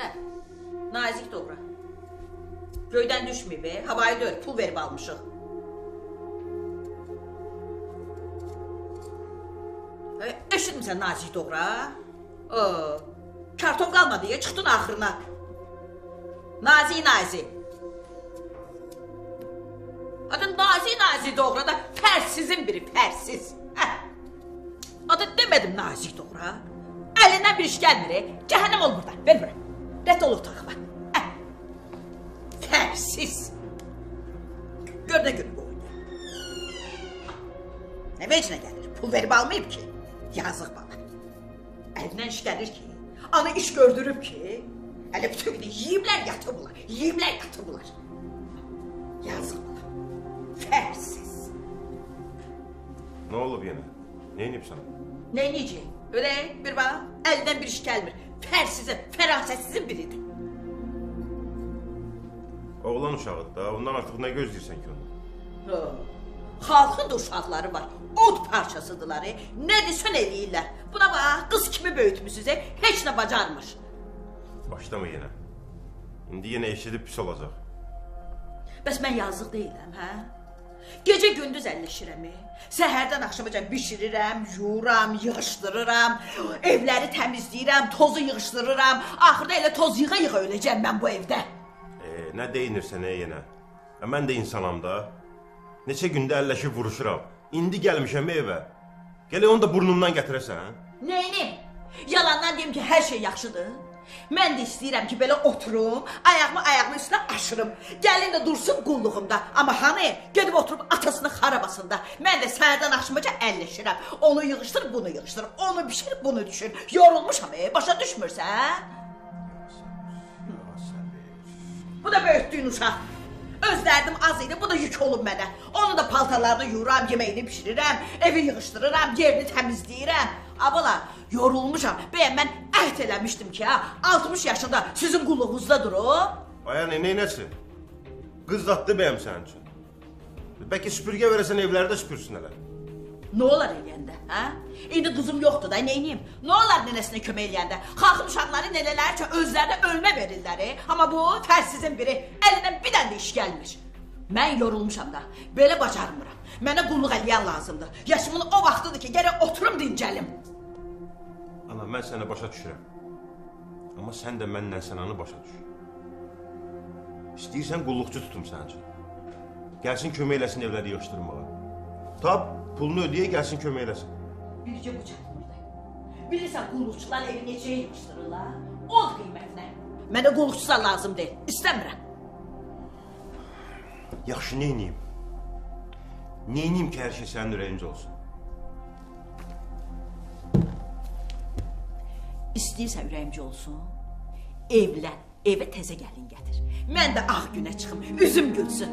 də. Nazik doğra. Göydən düşməyib, havayı deyil, pul verib almışıq. Eşitmirsən nazik doğra? Karton qalmadı ya, çıxdın axırına. Nazik. Adı nazik doğra da fərsizin biri, fərsiz. Adı demədim nazik doğra. Əlindən bir iş gəlmir, cəhənnəm ol buradan, ver bura. Rədd ol otağıma. Fərsiz. Gör nə günü qoydu. Nə vecinə gəlir, pul verib almayıb ki. Yazıq bana. Əlindən iş gəlir ki, ana iş gördürüb ki, hələ bütün günü yiyiblər, yatıblar. Yazıq bana. Fərsiz. Nə olub yenə? Nə inib sana? Nə inəcək? Öyle bir bax, əlindən bir iş gəlmir. Fərsizin, fərasətsizin biridir. Oğlan uşağıdır da, ondan artıq nə gözləyirsən ki onu? Xalqın da uşaqları var, ot parçasıdırlar, nə desən eləyirlər. Buna bax, qız kimi böyütmüsünüz, heç nə bacarmır. Başlama yenə. İndi yenə eşidib pis olacaq. Bəs mən yazıq deyiləm, hə? Gecə gündüz əlləşirəm, səhərdən axşamacan bişirirəm, yuram, yığışdırıram, evləri təmizləyirəm, tozu yığışdırıram, axırda elə toz yığa-yığa öləcəm mən bu evdə. Nə deyinirsən yenə? Mən də insanam da. Neçə gündə əlləşib vuruşuram. İndi gəlmişəm evə. Gələ onu da burnumdan gətirəsən. Neynim? Yalandan deyim ki, hər şey yaxşıdır. Mən də istəyirəm ki, belə oturum, ayağımın üstünə aşırım. Gəlin də dursun qulluğumda. Amma hani, gedib oturub atasının xarabasında. Mən də səhərdən axşamaca əlləşirəm. Onu yığışdır, bunu yığışdır. Onu bişir, bunu düşür. Yorulmuşam, başa düşmürsən? Bu da böyütdüyün uşaq. Öz dərdim az idi, bu da yük olub mənə. Onu da paltarlarını yuyuram, yeməyini pişirirəm, evi yığışdırıram, yerini təmizləyirəm. Abala, yorulmuşam. Bəyəm mən əhd eləmişdim ki, 60 yaşında sizin qulluğunuzda durub. Aya neynəsin? Qız zatdı bəyəm sənin üçün. Bəlkə süpürgə verəsən evləri də süpürsün hələ. Nə olar eləyəndə, hə? İndi qızım yoxdur da, neyniyim? Nə olar nənəsinə kömək eləyəndə? Xalqın uşaqları nənələri üçün özlərinə ölmə verirlər, amma bu fərsizin biri, əlindən bir dənə də iş gəlmir. Mən yorulmuşam da, belə bacarmıram. Mənə qulluq eləyən lazımdır. Yaşımın o vaxtıdır ki, gərək oturum dincəlim. Ana, mən sənə başa düşürəm. Amma sən də məndən sənanı başa düş. İstəyirsən qulluqçu tutum sənin üçün. Gəlsin kömək eləsin evləri yığışdırmağa. Tap, pulunu ödəyə gəlsin kömək eləsin. Bircə bu çatmırdı. Bilirsən qulluqçular evi necə yığışdırırlar? Od qiymətinə. Mənə qulluqçular lazım deyil, istəmirəm. Yaxşı, neyniyim? Neyniyim ki, hər şey sənin ürəyincə olsun? İstəyirsən ürəyimcə olsun, evlən, evə təzə gəlin gətir. Mən də ağ günə çıxım, üzüm gülsün.